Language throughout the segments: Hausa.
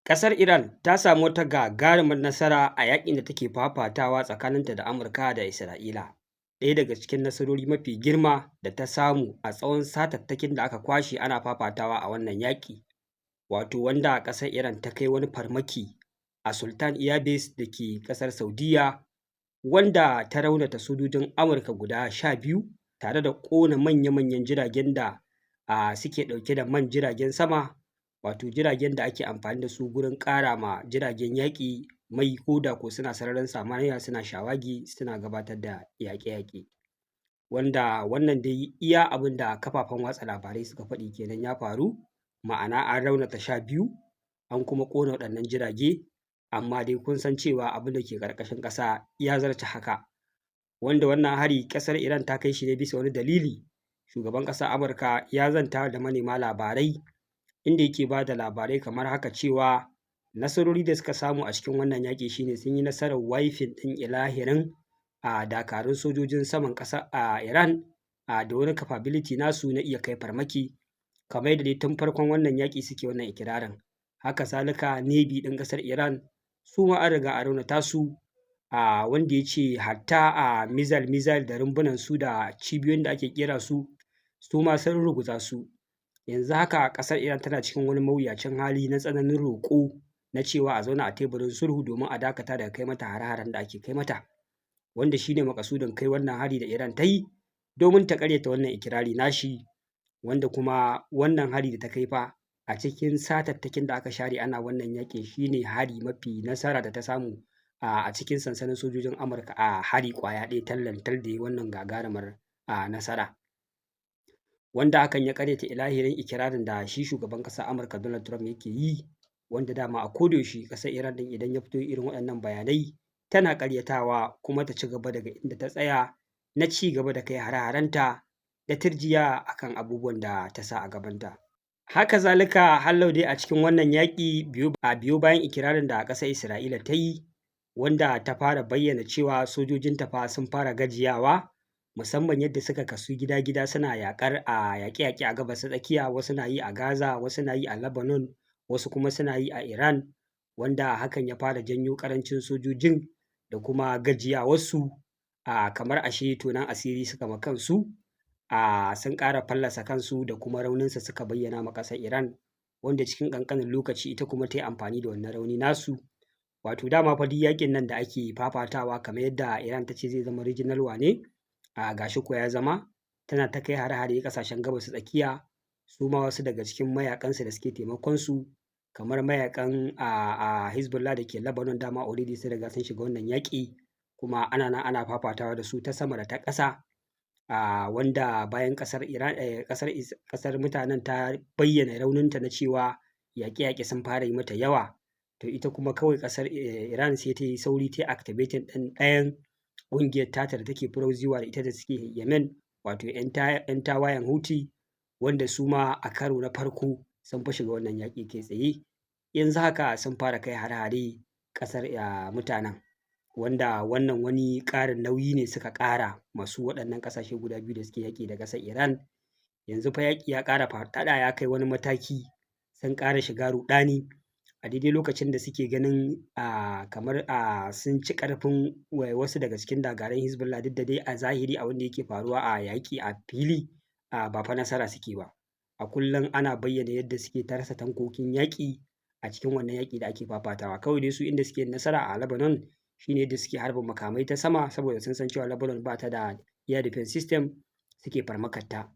Ƙasar Iran ta samu wata gagarumar nasara a yaƙin da take fafatawa tsakaninta da Amurka da Isra'ila. Ɗaya daga cikin nasarori mafi girma da ta samu a tsawon satattakin da aka kwashe ana fafatawa a wannan yaƙi, wato wanda ƙasar Iran ta kai wani farmaki a Sultan Airbase da ke ƙasar Saudiyya, wanda ta raunata sojojin Amurka guda 12 tare da ƙona manya-manyan jiragen da suke ɗauke da man jiragen sama, wato jiragen da ake amfani da su gurin ƙara ma jiragen yaƙi mai ko da ko suna sararin samaniya suna shawagi suna gabatar da yaƙe-yaƙe. Wanda wannan dai iya abin da kafafen watsa labarai suka faɗi kenan ya faru, ma'ana an raunata 12 an kuma ƙona waɗannan jirage, amma dai kun san cewa abin da ke ƙarƙashin ƙasa ya zarce haka. Wanda wannan hari ƙasar Iran ta kai shi ne bisa wani dalili. Shugaban ƙasar Amurka ya zanta da manema labarai, inda yake ba da labarai kamar haka cewa nasarori da suka samu a cikin wannan yaƙi shi ne sun yi nasarar wifing ɗin ilahirin dakarun sojojin saman ƙasar Iran da wani capability nasu na iya kai farmaki, kamar yadda dai tun farkon wannan yaƙi suke wannan ikirarin. Haka zalika Navy ɗin ƙasar Iran su ma an riga an raunata su, wanda ya ce hatta missile da rumbunan su da cibiyoyin da ake ƙera su, su ma sun rurruguza su. Yanzu haka ƙasar Iran tana cikin wani mawuyacin hali na tsananin roƙo na cewa a zauna a teburin sulhu domin a dakata daga kai mata hare-haren da ake kai mata, wanda shi ne maƙasudin kai wannan hari da Iran ta yi domin ta ƙaryata wannan ikirari nashi, wanda kuma wannan hari da ta kai fa a cikin satattakin da aka share ana wannan yaƙin shi ne hari mafi nasara da ta samu a cikin sansanin sojojin Amurka a hari ƙwaya ɗaya tallan-tal da ya yi wannan gagarumar nasara. Wanda hakan ya ƙaryata ilahirin ikirarin da shi shugaban ƙasar Amurka Donald Trump yake yi, wanda dama a kodayaushe ƙasar Iran ɗin idan ya fito irin waɗannan bayanai tana ƙaryatawa kuma ta ci gaba daga inda ta tsaya na ci gaba da kai hare-harenta da tirjiya a kan abubuwan da ta sa a gabanta. Haka zalika hallau dai a cikin wannan yaƙi biyo bayan ikirarin da ƙasar Isra'ila ta yi, wanda ta fara bayyana cewa sojojinta fa sun fara gajiyawa, musamman yadda suka kasu gida-gida suna yaƙar yaƙe-yaƙe a Gabas ta Tsakiya, wasu na yi a Gaza, wasu na yi a Lebanon, wasu kuma suna yi a Iran, wanda hakan ya fara janyo ƙarancin sojojin da kuma gajiyawarsu, kamar ashe tonon asiri suka ma kansu, sun ƙara fallasa kansu da kuma rauninsa suka bayyana ma ƙasar Iran, wanda cikin ƙanƙanin lokaci ita kuma ta yi amfani da wannan rauni nasu. Wato dama fa duk yaƙin nan da ake fafatawa kamar yadda Iran ta ce zai zama regional war ne, ga shi ko ya zama, tana ta kai hare-hare ƙasashen Gabas ta Tsakiya, su ma wasu daga cikin mayaƙansu da suke taimakon su kamar mayaƙan Hezbollah da ke Lebanon dama already sun riga sun shiga wannan yaƙi, kuma ana nan ana fafatawa da su ta sama da ta ƙasa, wanda bayan ƙasar mutanen ta bayyana rauninta na cewa yaƙe-yaƙe sun fara yi mata yawa, to ita kuma kawai ƙasar Iran sai ta yi sauri ta yi activating ɗin ɗayan ƙungiyar tata da take pro-Xi war da ita da suke Yemen, wato 'yan tawayen Houthi, wanda su ma a karo na farko sun fi shiga wannan yaƙi kai tsaye. Yanzu haka sun fara kai hare-hare ƙasar mutanen, wanda wannan wani ƙarin nauyi ne suka ƙara masu waɗannan ƙasashe guda biyu da suke yaƙi da ƙasar Iran. Yanzu fa yaƙi ya ƙara faɗaɗa ya kai wani mataki, sun ƙara shiga ruɗani a daidai lokacin da suke ganin kamar sun ci ƙarfin wasu daga cikin dakarun Hezbollah, duk da dai a zahiri abin da yake faruwa a yaƙi a fili ba fa nasara suke ba. A kullum ana bayyana yadda suke ta rasa tankokin yaƙi a cikin wannan yaƙi da ake fafatawa. Kawai dai su inda suke nasara a Lebanon shi ne yadda suke harba makamai ta sama, saboda sun san cewa Lebanon ba ta da air defense system, suke farmakar ta.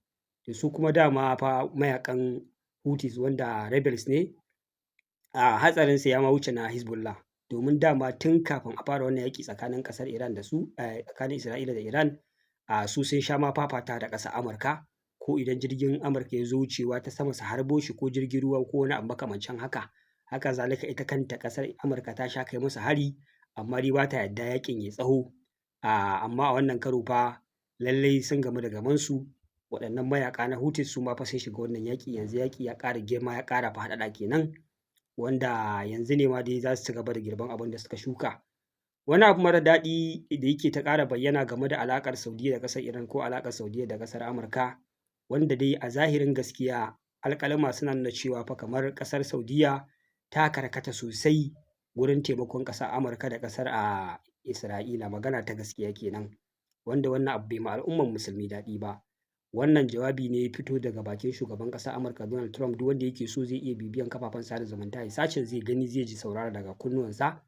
Da su kuma dama fa mayaƙan Houthis wanda rebels ne, hatsarinsa ya ma wuce na Hezbollah, domin dama tun kafin a fara wannan yaƙi tsakanin ƙasar Iran da su, tsakanin Isra'ila da Iran, su sun sha ma fafatawa da ƙasar Amurka, ko idan jirgin Amurka ya zo wucewa ta sama su harbo shi, ko jirgin ruwa ko wani abu makamancin haka. Haka zalika ita kanta ƙasar Amurka ta sha kai musu hari, amma dai ba ta yarda yaƙin ya tsaho. Amma a wannan karo fa lallai sun gamu da gamonsu, waɗannan mayaƙa na Houthis su ma fa sun shiga wannan yaƙi, yanzu yaƙi ya ƙara girma ya ƙara faɗaɗa kenan, wanda yanzu ne ma dai za su ci gaba da girban abin da suka shuka. Wani abu mara daɗi da yake ta ƙara bayyana game da alaƙar Saudiyya da ƙasar Iran, ko alaƙar Saudiyya da ƙasar Amurka, wanda dai a zahirin gaskiya alƙaluma suna nuna cewa fa kamar ƙasar Saudiyya ta karkata sosai wurin taimakon ƙasar Amurka da ƙasar Isra'ila, magana ta gaskiya kenan, wanda wannan abu bai ma al'umman musulmi daɗi ba. Wannan jawabi ne ya fito daga bakin shugaban ƙasar Amurka Donald Trump, duk wanda yake so zai iya bibiyan kafafen sada zumunta ya sacin zai gani zai ji saurara daga kunnuwansa,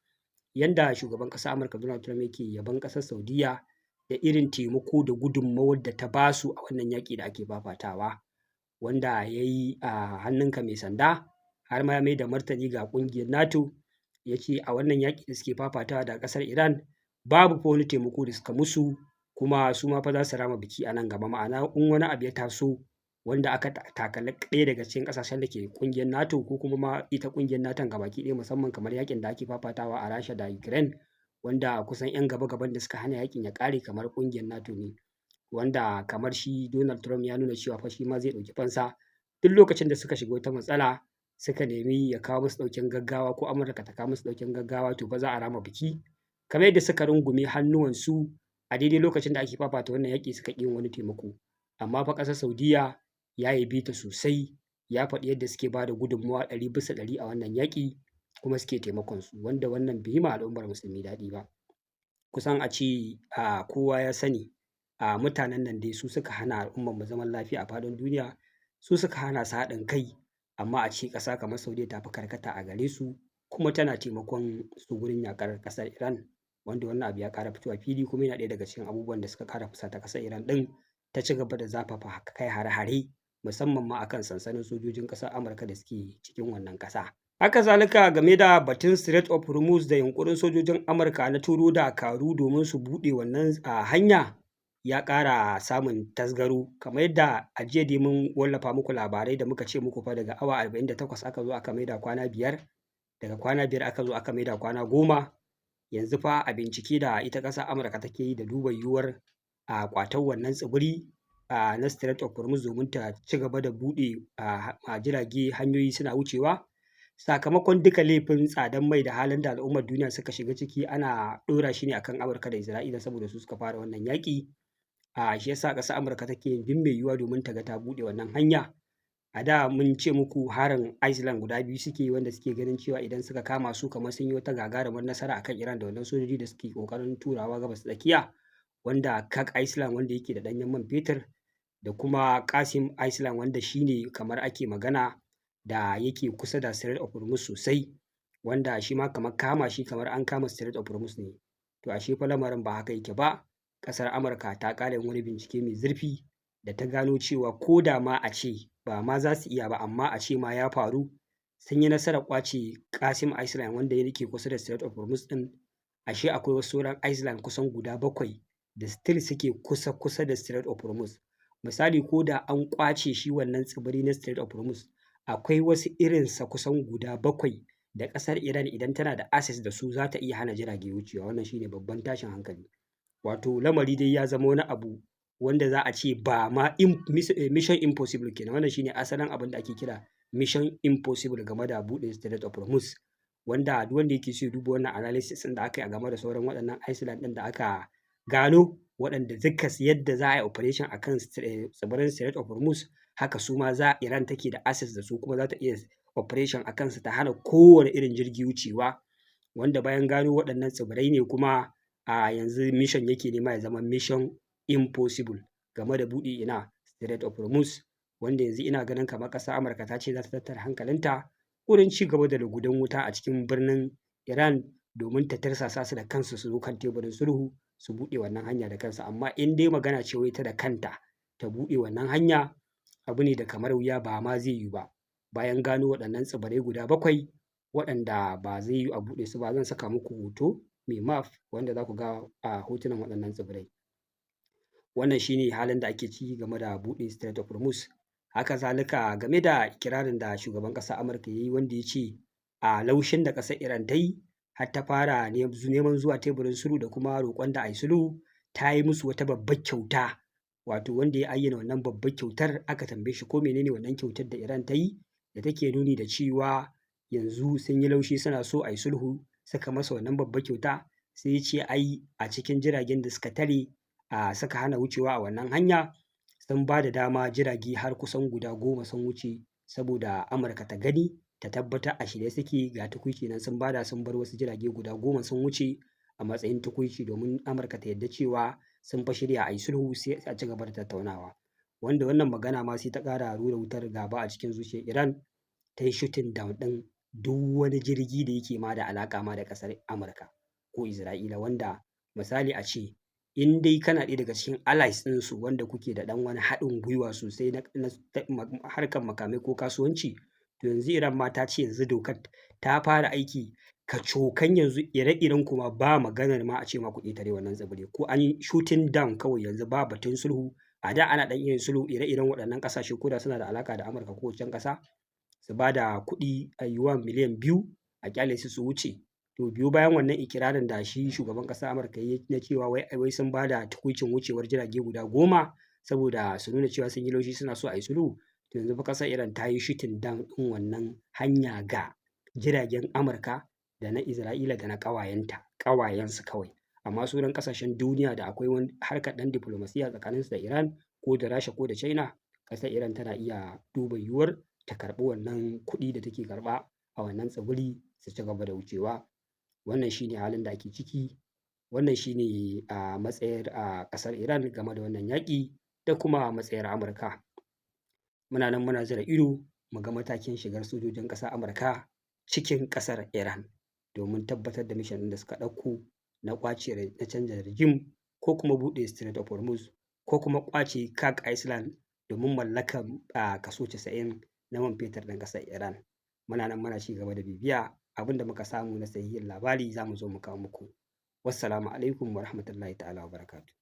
yanda shugaban ƙasar Amurka Donald Trump yake yabon ƙasar Saudiyya da irin taimako da gudunmawar da ta basu a wannan yaƙi da ake fafatawa, wanda ya yi hannunka mai sanda, har ma ya mai da martani ga ƙungiyar NATO, ya ce a wannan yaƙi da suke fafatawa da ƙasar Iran babu fa wani taimako da suka musu, kuma su ma fa za su rama biki a nan gaba. Ma'ana in wani abu ya taso wanda aka takali ɗaya daga cikin ƙasashen da ke ƙungiyar NATO, ko kuma ma ita ƙungiyar NATOn gabaki ɗaya, musamman kamar yaƙin da ake fafatawa a Rasha da Ukraine, wanda kusan 'yan gaba-gaban da suka hana yaƙin ya ƙare kamar ƙungiyar NATO ne, wanda kamar shi Donald Trump ya nuna cewa fa shi ma zai ɗauki fansa duk lokacin da suka shiga wata matsala suka nemi ya kawo musu ɗaukin gaggawa ko Amurka ta kawo musu ɗaukin gaggawa, to fa za a rama biki, kamar yadda suka rungume hannuwansu a daidai lokacin da ake fafata wannan yaƙi suka ƙi yin wani taimako. Amma fa ƙasar Saudiyya ya yabe ta sosai, ya faɗi yadda suke ba da gudunmawa 100% a wannan yaƙi, kuma suke taimakon su, wanda wannan bai yi ma al'ummar musulmi daɗi ba. Kusan a ce kowa ya sani mutanen nan dai su suka hana al'ummar mu zaman lafiya a faɗin duniya, su suka hana su haɗin kai, amma a ce ƙasa kamar Saudiyya ta fi karkata a gare su, kuma tana taimakon su gurin yaƙar ƙasar Iran, wanda wannan abu ya ƙara fitowa fili, kuma yana ɗaya daga cikin abubuwan da suka ƙara fusata ƙasar Iran ɗin ta ci gaba da zafafa kai hare-hare, musamman ma akan sansanin sojojin ƙasar Amurka da suke cikin wannan ƙasa. Haka zalika game da batun Strait of Hormuz da yunƙurin sojojin Amurka na turo dakaru domin su buɗe wannan hanya ya ƙara samun tasgaro, kamar yadda a jiya dai mun wallafa muku labarai da muka ce muku fa daga awa 48 aka zo aka maida kwana 5, daga kwana 5 aka zo aka maida kwana 10. Yanzu fa a bincike da ita ƙasar Amurka take yi da duba yiwuwar ƙwatar wannan tsibiri na Strait of Hormuz domin ta ci gaba da buɗe jirage hanyoyi suna wucewa, sakamakon duka laifin tsadan mai da halin da al'ummar duniya suka shiga ciki ana ɗora shi ne akan Amurka da Isra'ila, saboda su suka fara wannan yaƙi. Shi yasa ƙasar Amurka take yin duk mai yiwuwa domin ta ga ta buɗe wannan hanya. A da mun ce muku harin Iceland guda biyu suke yi, wanda suke ganin cewa idan suka kama su kamar sun yi wata gagarumar nasara akan Iran da wannan sojoji da suke ƙoƙarin turawa gabas ta tsakiya, wanda Kirk Iceland wanda yake da ɗanyen man fetur, da kuma Qasim Iceland wanda shine kamar ake magana da yake kusa da Strait of Hormuz sosai, wanda shi ma kamar kama shi kamar an kama Strait of Hormuz ne. To ashe fa lamarin ba haka yake ba. Ƙasar Amurka ta ƙara yin wani bincike mai zurfi da ta gano cewa ko da ma a ce ba ma za su iya ba, amma a ce ma ya faru, sun yi nasarar ƙwace Qasim Iceland wanda yake kusa da Strait of Hormuz ɗin. Ashe akwai wasu sauran Iceland kusan guda 7 da still suke kusa da Strait of Hormuz. Misali, ko da an ƙwace shi wannan tsibiri na Strait of Hormuz, akwai wasu irinsa kusan guda 7 da ƙasar Iran idan tana da access da su za ta iya hana jirage wucewa. Wannan shine babban tashin hankali. Wato lamari dai ya zama wani abu wanda za a ce ba ma mission impossible kenan. Wannan shine asalin abin da ake kira mission impossible game da buɗe Strait of Hormuz, wanda duk wanda yake so ya duba wannan analysis ɗin da aka yi a game da sauran waɗannan Iceland ɗin da aka gano, waɗanda dukkan yadda za a yi operation akan tsibirin Strait of Hormuz, haka su ma Iran take da access da su, kuma za ta iya operation a kansu ta hana kowane irin jirgi wucewa, wanda bayan gano waɗannan tsibirai ne kuma a yanzu mission yake nema ya zama mission impossible game da buɗe Strait of Hormuz, wanda yanzu ina ganin kamar ƙasar Amurka ta ce za ta tattara hankalinta wurin ci gaba da lugudan wuta a cikin birnin Iran domin ta tirsasa su da kansu su zo kan teburin sulhu su buɗe wannan hanya da kansu. Amma in dai magana ce wai ta da kanta ta buɗe wannan hanya, abu ne da kamar wuya ba ma zai yiwu ba. Bayan gano waɗannan tsibirai guda 7 waɗanda ba zai yiwu a buɗe su ba, zan saka muku hoto mai map wanda za ku ga hotunan waɗannan tsibirai. Wannan shine halin da ake ciki game da buɗe Strait of Hormuz. Haka zalika game da ikirarin da shugaban ƙasar Amurka ya yi, wanda ya ce laushin da ƙasar Iran ta yi har ta fara neman zuwa teburin sulhu da kuma roƙon da a yi sulhu, ta yi musu wata babbar kyauta. Wato wanda ya ayyana wannan babbar kyautar, aka tambaye shi ko menene wannan kyautar da Iran ta yi, da take nuni da cewa yanzu sun yi laushi suna so a yi sulhu, suka masa wannan babbar kyauta, sai ya ce ai a cikin jiragen da suka tare suka hana wucewa a wannan hanya, sun ba da dama jirage har kusan guda 10 sun wuce, saboda Amurka ta gani ta tabbatar a shirye suke ga tukuici nan sun bada sun bar wasu jirage guda 10 sun wuce a matsayin tukuici domin Amurka ta yarda cewa sun fa shirya a yi sulhu sai a ci gaba da tattaunawa. Wanda wannan magana ma sai ta ƙara rura wutar gaba a cikin zuciyar Iran, ta yi shooting down ɗin duk wani jirgi da yake ma da alaƙa ma da ƙasar Amurka ko Isra'ila, wanda misali a ce in dai kana ɗaya daga cikin allies ɗinsu wanda kuke da ɗan wani haɗin gwiwa sosai na harkar makamai ko kasuwanci, to yanzu Iran ma ta ce yanzu dokar ta fara aiki kacokan yanzu ire-iren ku ma ba maganar ma a ce ma ku ƙetare wannan tsibiri, ko an yi shooting down kawai yanzu ba batun sulhu. A da ana ɗan yin sulhu ire-iren waɗannan ƙasashe ko da suna da alaƙa da Amurka ko waccan ƙasa su ba da kuɗi a yuwan miliyan 2 a ƙyale su wuce. To biyo bayan wannan ikirarin da shi shugaban ƙasar Amurka ya yi na cewa wai sun ba da tukuicin wucewar jirage guda 10 saboda su nuna cewa sun yi laushi suna so a yi sulhu. To yanzu fa ƙasar Iran ta yi shooting down ɗin wannan hanya ga jiragen Amurka da na Isra'ila da na ƙawayensu kawai. Amma sauran ƙasashen duniya da akwai wani harkar ɗan diflomasiyya tsakaninsu da Iran ko da Rasha ko da China, ƙasar Iran tana iya duba yiwuwar ta karɓi wannan kuɗi da take karɓa a wannan tsibiri su ci gaba da wucewa. Wannan shi ne halin da ake ciki, wannan shi ne a matsayar ƙasar Iran game da wannan yaƙi da kuma matsayar Amurka. Muna nan muna zira ido mu ga matakin shigar sojojin ƙasar Amurka cikin ƙasar Iran domin tabbatar da mission ɗin da suka ɗauko na ƙwace na canza regime ko kuma buɗe Strait of Hormuz ko kuma ƙwace Kirk Island domin mallakar kaso 90 na man fetur ɗin ƙasar Iran. Muna nan muna ci gaba da bibiya abin da muka samu na sahihin labari za mu zo mu kawo muku. Wassalamu alaikum wa rahmatullahi ta'ala wa barakatuh.